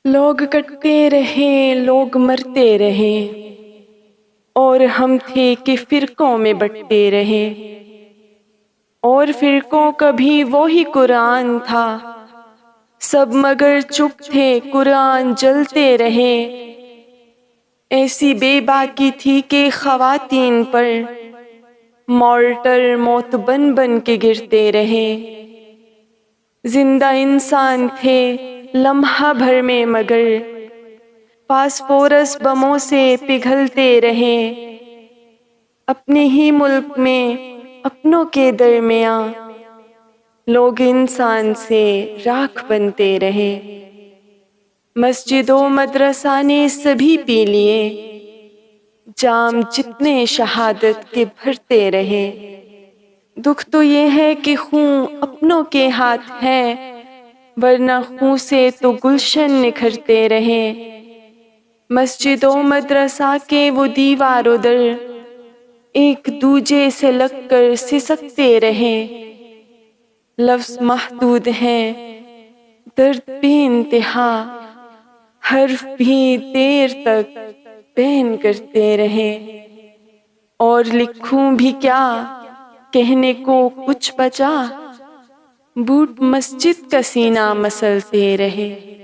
لوگ کٹتے رہے، لوگ مرتے رہے، اور ہم تھے کہ فرقوں میں بٹتے رہے، اور فرقوں کا بھی وہی قرآن تھا، سب مگر چپ تھے، قرآن جلتے رہے۔ ایسی بے باکی تھی کہ خواتین پر مارٹر موت بن بن کے گرتے رہے۔ زندہ انسان تھے لمحہ بھر میں مگر فاسفورس بموں سے پگھلتے رہے۔ اپنے ہی ملک میں اپنوں کے درمیاں لوگ انسان سے راکھ بنتے رہے۔ مسجد و مدرسہ نے سبھی پی لیے، جام جتنے شہادت کے بھرتے رہے۔ دکھ تو یہ ہے کہ خون اپنوں کے ہاتھ ہے، ورنہ خون سے تو گلشن نکھرتے رہے۔ مسجد و مدرسہ کے وہ دیوار و در ایک دوجے سے لگ کر سسکتے رہے۔ لفظ محدود ہیں، درد بے انتہا، حرف بھی دیر تک بین کرتے رہے۔ اور لکھوں بھی کیا، کہنے کو کچھ بچا، بوٹ مسجد کا سینہ مسلتے رہے۔